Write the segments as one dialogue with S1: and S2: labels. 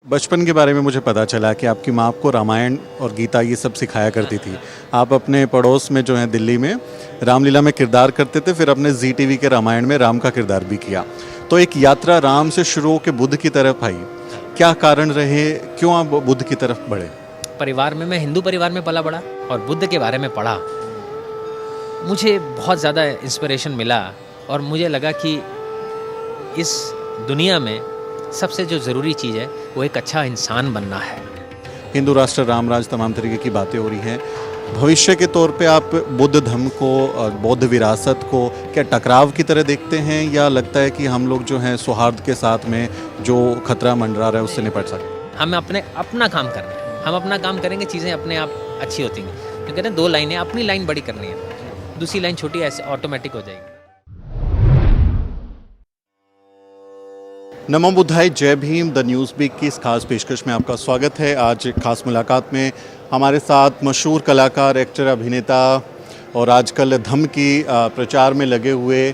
S1: बचपन के बारे में मुझे पता चला कि आपकी माँ आपको रामायण और गीता ये सब सिखाया करती थी। आप अपने पड़ोस में जो है दिल्ली में रामलीला में किरदार करते थे, फिर अपने जी टीवी के रामायण में राम का किरदार भी किया। तो एक यात्रा राम से शुरू होकर बुद्ध की तरफ आई। क्या कारण रहे, क्यों आप बुद्ध की तरफ बढ़े?
S2: परिवार में, मैं हिंदू परिवार में पला बड़ा और बुद्ध के बारे में पढ़ा, मुझे बहुत ज़्यादा इंस्पिरेशन मिला और मुझे लगा कि इस दुनिया में सबसे जो ज़रूरी चीज़ है वो एक अच्छा इंसान बनना है।
S1: हिंदू राष्ट्र, राम राज, तमाम तरीके की बातें हो रही हैं। भविष्य के तौर पे आप बुद्ध धर्म को और बौद्ध विरासत को क्या टकराव की तरह देखते हैं, या लगता है कि हम लोग जो हैं सौहार्द के साथ में जो खतरा मंडरा रहा है उससे निपट सकते?
S2: हमें अपना काम करना है, हम अपना काम करेंगे, चीज़ें अपने आप अच्छी होती हैं। तो कहते हैं दो लाइनें, अपनी लाइन बड़ी करनी है, दूसरी लाइन छोटी ऐसे ऑटोमेटिक हो जाएगी।
S1: नमो बुद्धाय, जय भीम। द न्यूज़ वीक की इस खास पेशकश में आपका स्वागत है। आज खास मुलाकात में हमारे साथ मशहूर कलाकार, एक्टर, अभिनेता और आजकल धम्म की प्रचार में लगे हुए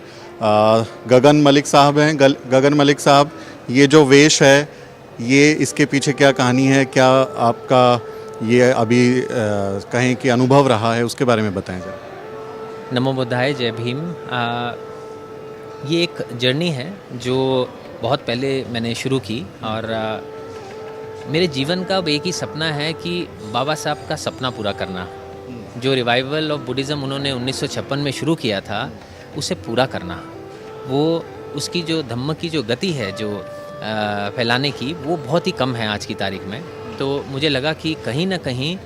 S1: गगन मलिक साहब हैं। गगन मलिक साहब, ये जो वेश है, ये इसके पीछे क्या कहानी है? क्या आपका ये अभी कहें कि अनुभव रहा है, उसके बारे में बताएं जरा।
S2: नमो बुद्धाय, जय भीम। ये एक जर्नी है जो बहुत पहले मैंने शुरू की और मेरे जीवन का अब एक ही सपना है कि बाबा साहब का सपना पूरा करना। जो रिवाइवल ऑफ बुद्धिज़्म उन्होंने 1956 में शुरू किया था, उसे पूरा करना। वो उसकी जो धम्म की जो गति है, जो फैलाने की, वो बहुत ही कम है आज की तारीख में। तो मुझे लगा कि कहीं ना कहीं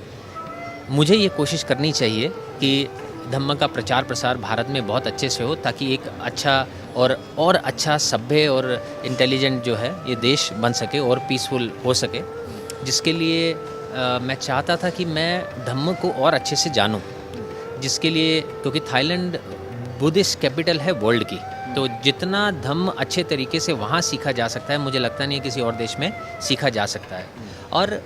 S2: मुझे ये कोशिश करनी चाहिए कि धम्म का प्रचार प्रसार भारत में बहुत अच्छे से हो, ताकि एक अच्छा और अच्छा सभ्य और इंटेलिजेंट जो है ये देश बन सके और पीसफुल हो सके। जिसके लिए मैं चाहता था कि मैं धम्म को और अच्छे से जानूं, जिसके लिए, क्योंकि थाईलैंड बुद्धिस्ट कैपिटल है वर्ल्ड की, तो जितना धम्म अच्छे तरीके से वहाँ सीखा जा सकता है, मुझे लगता नहीं है किसी और देश में सीखा जा सकता है। और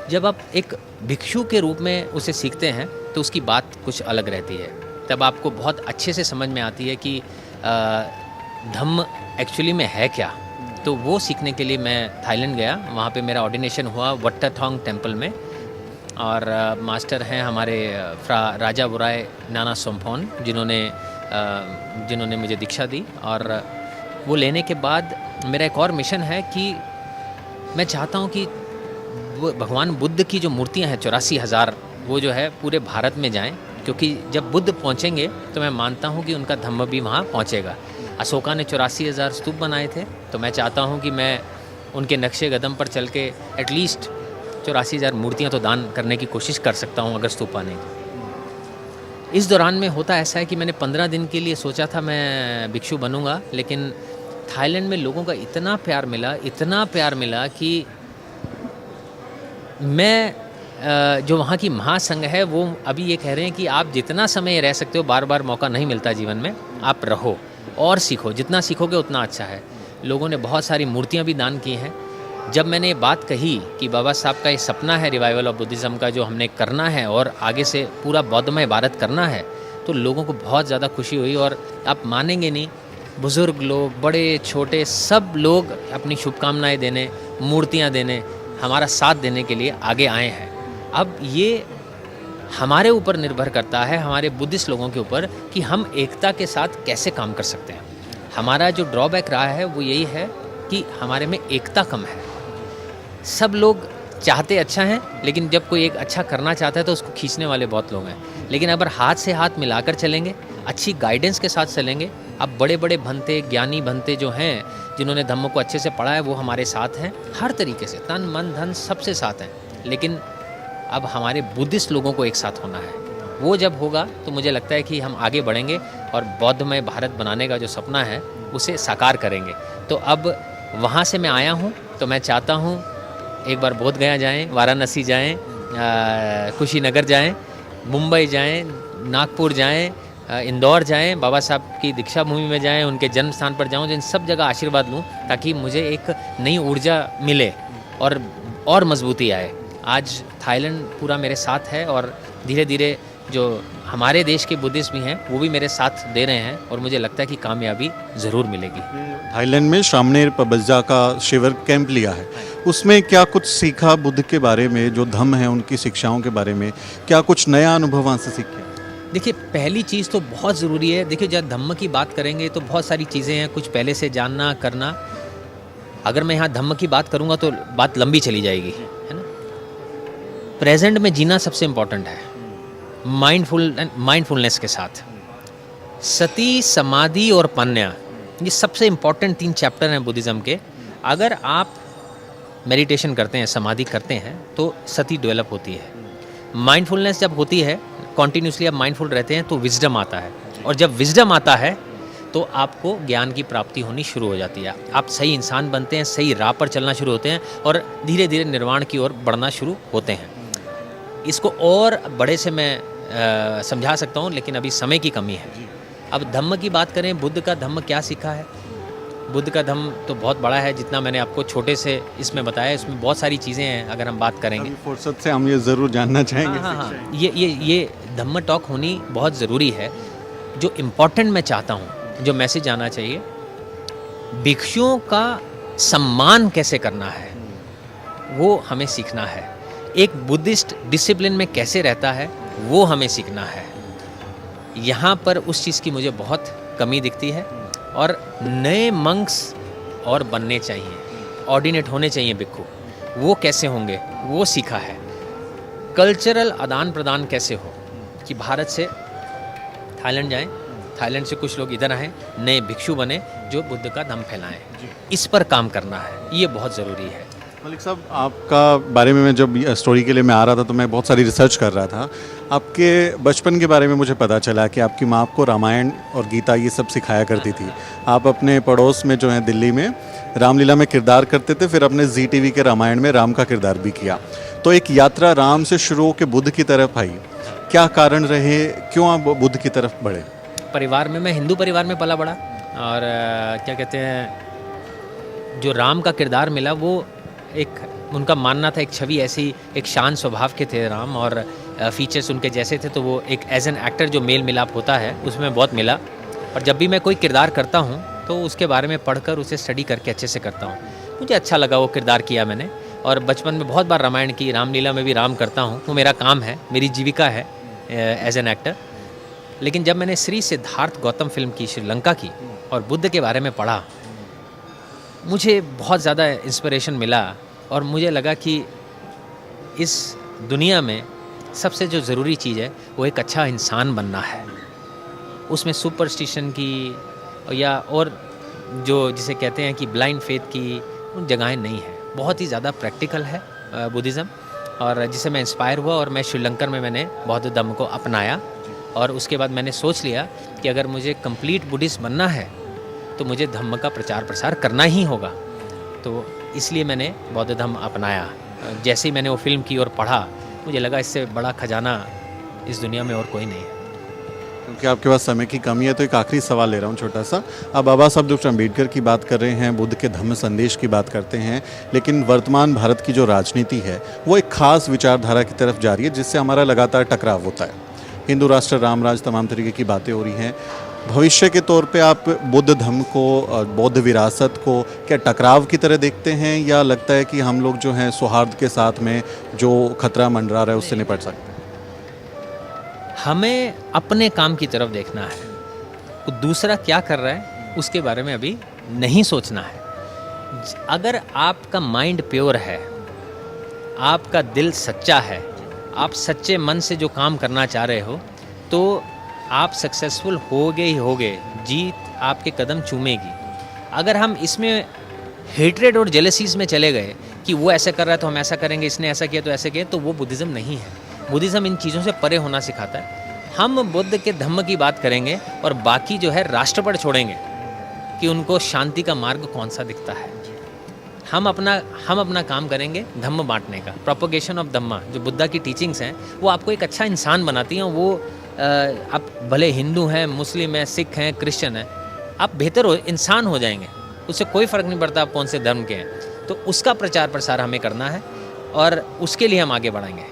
S2: जब आप एक भिक्षु के रूप में उसे सीखते हैं तो उसकी बात कुछ अलग रहती है। तब आपको बहुत अच्छे से समझ में आती है कि धम्म एक्चुअली में है क्या। तो वो सीखने के लिए मैं थाईलैंड गया। वहाँ पे मेरा ऑर्डिनेशन हुआ वट्टाथोंग टेम्पल में, और मास्टर हैं हमारे फ्रा राजा बुराय नाना सोमफोन, जिन्होंने मुझे दीक्षा दी। और वो लेने के बाद मेरा एक और मिशन है कि मैं चाहता हूँ कि भगवान बुद्ध की जो मूर्तियाँ हैं 84,000, वो जो है पूरे भारत में जाएं, क्योंकि जब बुद्ध पहुँचेंगे तो मैं मानता हूँ कि उनका धम्म भी वहाँ पहुँचेगा। अशोका ने 84,000 स्तूप बनाए थे, तो मैं चाहता हूँ कि मैं उनके नक्शे कदम पर चल के एटलीस्ट 84,000 मूर्तियाँ तो दान करने की कोशिश कर सकता हूँ अगर स्तूप बनेंगे। इस दौरान में होता ऐसा है कि मैंने 15 दिन के लिए सोचा था मैं भिक्षु बनूंगा, लेकिन थाईलैंड में लोगों का इतना प्यार मिला कि मैं जो वहाँ की महासंघ है वो अभी ये कह रहे हैं कि आप जितना समय रह सकते हो, बार बार मौका नहीं मिलता जीवन में, आप रहो और सीखो, जितना सीखोगे उतना अच्छा है। लोगों ने बहुत सारी मूर्तियाँ भी दान की हैं। जब मैंने ये बात कही कि बाबा साहब का ये सपना है रिवाइवल ऑफ बुद्धिज़्म का, जो हमने करना है और आगे से पूरा बौद्धमय भारत करना है, तो लोगों को बहुत ज़्यादा खुशी हुई। और आप मानेंगे नहीं, बुज़ुर्ग लोग, बड़े छोटे, सब लोग अपनी शुभकामनाएँ देने, मूर्तियाँ देने, हमारा साथ देने के लिए आगे आए हैं। अब ये हमारे ऊपर निर्भर करता है, हमारे बुद्धिस्ट लोगों के ऊपर, कि हम एकता के साथ कैसे काम कर सकते हैं। हमारा जो ड्रॉबैक रहा है वो यही है कि हमारे में एकता कम है। सब लोग चाहते अच्छा हैं, लेकिन जब कोई एक अच्छा करना चाहता है तो उसको खींचने वाले बहुत लोग हैं। लेकिन अगर हाथ से हाथ मिलाकर चलेंगे, अच्छी गाइडेंस के साथ चलेंगे, अब बड़े बड़े भंते, ज्ञानी भंते जो हैं, जिन्होंने धम्म को अच्छे से पढ़ा है, वो हमारे साथ हैं हर तरीके से, तन मन धन सबसे साथ हैं। लेकिन अब हमारे बुद्धिस्ट लोगों को एक साथ होना है। वो जब होगा तो मुझे लगता है कि हम आगे बढ़ेंगे और बौद्धमय भारत बनाने का जो सपना है उसे साकार करेंगे। तो अब वहाँ से मैं आया हूँ, तो मैं चाहता हूँ एक बार बोध गया जाएँ, वाराणसी जाएँ, कुशीनगर जाएँ, मुंबई जाएँ, नागपुर जाएँ, इंदौर जाएँ, बाबा साहब की दीक्षा भूमि में जाएँ, उनके जन्म स्थान पर जाऊँ, जिन सब जगह आशीर्वाद लूँ, ताकि मुझे एक नई ऊर्जा मिले और मजबूती आए। आज थाईलैंड पूरा मेरे साथ है और धीरे धीरे जो हमारे देश के बुद्धिस्ट भी हैं वो भी मेरे साथ दे रहे हैं और मुझे लगता है कि कामयाबी ज़रूर मिलेगी।
S1: थाईलैंड में सामनेर पबज्जा का शिविर कैंप लिया है, उसमें क्या कुछ सीखा बुद्ध के बारे में, जो धम्म है उनकी शिक्षाओं के बारे में, क्या कुछ नया अनुभव वहाँ से सीखे?
S2: देखिए, पहली चीज़ तो बहुत ज़रूरी है। देखिए, जब धम्म की बात करेंगे तो बहुत सारी चीज़ें हैं, कुछ पहले से जानना करना। अगर मैं यहाँ धम्म की बात करूँगा तो बात लंबी चली जाएगी, है ना। प्रेजेंट में जीना सबसे इम्पोर्टेंट है, माइंडफुलनेस के साथ। सती, समाधि और पन्या, ये सबसे इम्पोर्टेंट 3 चैप्टर हैं बुद्धिज़्म के। अगर आप मेडिटेशन करते हैं, समाधि करते हैं, तो सती डेवलप होती है। माइंडफुलनेस जब होती है, कॉन्टिन्यूसली आप माइंडफुल रहते हैं, तो विजडम आता है, और जब विजडम आता है तो आपको ज्ञान की प्राप्ति होनी शुरू हो जाती है। आप सही इंसान बनते हैं, सही राह पर चलना शुरू होते हैं और धीरे धीरे निर्वाण की ओर बढ़ना शुरू होते हैं। इसको और बड़े से मैं समझा सकता हूँ, लेकिन अभी समय की कमी है। अब धम्म की बात करें, बुद्ध का धम्म क्या सीखा है? बुद्ध का धम्म तो बहुत बड़ा है, जितना मैंने आपको छोटे से इसमें बताया। इसमें बहुत सारी चीज़ें हैं, अगर हम बात करेंगे।
S1: फुर्सत से हम ये ज़रूर जानना चाहेंगे।
S2: हाँ, ये धम्म टॉक होनी बहुत ज़रूरी है। जो इम्पोर्टेंट मैं चाहता हूँ, जो मैसेज आना चाहिए, भिक्षुओं का सम्मान कैसे करना है वो हमें सीखना है। एक बुद्धिस्ट डिसिप्लिन में कैसे रहता है वो हमें सीखना है। यहाँ पर उस चीज़ की मुझे बहुत कमी दिखती है, और नए मंक्स और बनने चाहिए, ऑर्डिनेट होने चाहिए भिक्षु। वो कैसे होंगे वो सीखा है। कल्चरल आदान प्रदान कैसे हो, कि भारत से थाईलैंड जाएं, थाईलैंड से कुछ लोग इधर आएँ, नए भिक्षु बने जो बुद्ध का धम्म फैलाएं। इस पर काम करना है, ये बहुत ज़रूरी है।
S1: मलिक साहब, आपका बारे में मैं जब स्टोरी के लिए मैं आ रहा था तो मैं बहुत सारी रिसर्च कर रहा था। आपके बचपन के बारे में मुझे पता चला कि आपकी माँ आपको रामायण और गीता ये सब सिखाया करती थी। आप अपने पड़ोस में जो है दिल्ली में रामलीला में किरदार करते थे, फिर अपने जी टीवी के रामायण में राम का किरदार भी किया। तो एक यात्रा राम से शुरू होकर बुद्ध की तरफ आई। क्या कारण रहे, क्यों आप बुद्ध की तरफ बढ़े?
S2: परिवार में, मैं हिंदू परिवार में पला बड़ा, और क्या कहते हैं, जो राम का किरदार मिला वो एक उनका मानना था, एक छवि ऐसी, एक शांत स्वभाव के थे राम, और फीचर्स उनके जैसे थे, तो वो एक एज एन एक्टर जो मेल मिलाप होता है उसमें बहुत मिला। और जब भी मैं कोई किरदार करता हूँ तो उसके बारे में पढ़कर उसे स्टडी करके अच्छे से करता हूँ। मुझे अच्छा लगा, वो किरदार किया मैंने। और बचपन में बहुत बार रामायण की, रामलीला में भी राम करता हूँ, वो मेरा काम है, मेरी जीविका है एज एन एक्टर। लेकिन जब मैंने श्री सिद्धार्थ गौतम फिल्म की, श्रीलंका की, और बुद्ध के बारे में पढ़ा, मुझे बहुत ज़्यादा इंस्पिरेशन मिला, और मुझे लगा कि इस दुनिया में सबसे जो ज़रूरी चीज़ है वो एक अच्छा इंसान बनना है। उसमें सुपरस्टिशन की या और जो जिसे कहते हैं कि ब्लाइंड फेथ की उन जगहें नहीं है। बहुत ही ज़्यादा प्रैक्टिकल है बुद्धिज़्म, और जिसे मैं इंस्पायर हुआ, और मैं श्रीलंकन में मैंने बौद्ध धम्म को अपनाया। और उसके बाद मैंने सोच लिया कि अगर मुझे कंप्लीट बुद्धिस्ट बनना है तो मुझे धम्म का प्रचार प्रसार करना ही होगा। तो इसलिए मैंने बौद्ध धम्म अपनाया। जैसे ही मैंने वो फिल्म की और पढ़ा, मुझे लगा इससे बड़ा खजाना इस दुनिया में और कोई नहीं है।
S1: क्योंकि आपके पास समय की कमी है तो एक आखिरी सवाल ले रहा हूँ छोटा सा। अब बाबा साहब डॉक्टर अम्बेडकर की बात कर रहे हैं, बुद्ध के धम्म संदेश की बात करते हैं, लेकिन वर्तमान भारत की जो राजनीति है वो एक खास विचारधारा की तरफ जा रही है, जिससे हमारा लगातार टकराव होता है। हिंदू राष्ट्र, राम राज, तमाम तरीके की बातें हो रही हैं। भविष्य के तौर पे आप बुद्ध धम्म को, बौद्ध विरासत को क्या टकराव की तरह देखते हैं, या लगता है कि हम लोग जो हैं सौहार्द के साथ में जो खतरा मंडरा रहा है उससे निपट सकते हैं?
S2: हमें अपने काम की तरफ देखना है, तो दूसरा क्या कर रहा है उसके बारे में अभी नहीं सोचना है। अगर आपका माइंड प्योर है, आपका दिल सच्चा है, आप सच्चे मन से जो काम करना चाह रहे हो, तो आप सक्सेसफुल होगे ही होगे। जीत आपके कदम चूमेगी। अगर हम इसमें हेट्रेड और जेलसीज में चले गए कि वो ऐसा कर रहा है तो हम ऐसा करेंगे, इसने ऐसा किया तो ऐसे किया, तो वो बुद्धिज़्म नहीं है। बुद्धिज़्म इन चीज़ों से परे होना सिखाता है। हम बुद्ध के धम्म की बात करेंगे और बाकी जो है राष्ट्र पर छोड़ेंगे कि उनको शांति का मार्ग कौन सा दिखता है। हम अपना काम करेंगे धम्म बांटने का, प्रोपोगेशन ऑफ धम्मा। जो बुद्धा की टीचिंग्स हैं वो आपको एक अच्छा इंसान बनाती हैं। वो आप भले हिंदू हैं, मुस्लिम हैं, सिख हैं, क्रिश्चियन हैं, आप बेहतर इंसान हो जाएंगे। उससे कोई फ़र्क नहीं पड़ता आप कौन से धर्म के हैं। तो उसका प्रचार प्रसार हमें करना है और उसके लिए हम आगे बढ़ेंगे।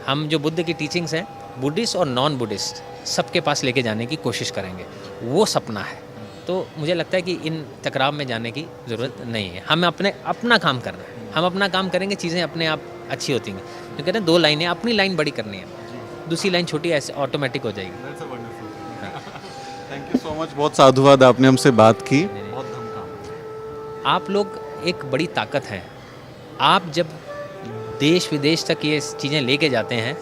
S2: हम जो बुद्ध की टीचिंग्स हैं बुद्धिस्ट और नॉन बुद्धिस्ट सबके पास लेके जाने की कोशिश करेंगे, वो सपना है। तो मुझे लगता है कि इन टकराव में जाने की ज़रूरत नहीं है, हमें अपना काम करना है। हम अपना काम करेंगे, चीज़ें अपने आप अच्छी होती हैं। तो कहते हैं 2 लाइनें, अपनी लाइन बड़ी करनी है, दूसरी लाइन छोटी ऐसे ऑटोमेटिक हो जाएगी।
S1: थैंक यू सो मच, बहुत साधुवाद, आपने हमसे बात की।
S2: आप लोग एक बड़ी ताकत हैं। आप जब देश विदेश तक ये चीज़ें लेके जाते हैं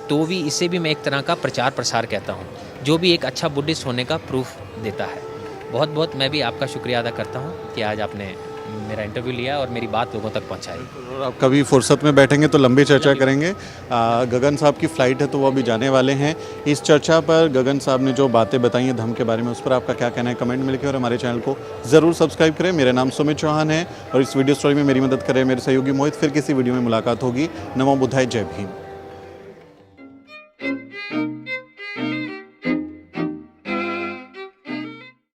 S2: तो भी इसे भी मैं एक तरह का प्रचार प्रसार कहता हूँ, जो भी एक अच्छा बुद्धिस्ट होने का प्रूफ देता है। बहुत बहुत मैं भी आपका शुक्रिया अदा करता हूँ कि आज आपने मेरा इंटरव्यू लिया और मेरी बात लोगों तक पहुँचाई।
S1: और आप कभी फुर्सत में बैठेंगे तो लंबी चर्चा करेंगे। गगन साहब की फ़्लाइट है तो वो अभी जाने वाले हैं। इस चर्चा पर गगन साहब ने जो बातें बताई हैं धम्म के बारे में, उस पर आपका क्या कहना है कमेंट में लिखें और हमारे चैनल को ज़रूर सब्सक्राइब करें। मेरा नाम सुमित चौहान है और इस वीडियो स्टोरी में मेरी मदद करें मेरे सहयोगी मोहित। फिर किसी वीडियो में मुलाकात होगी। नमो बुद्धाय, जय भीम।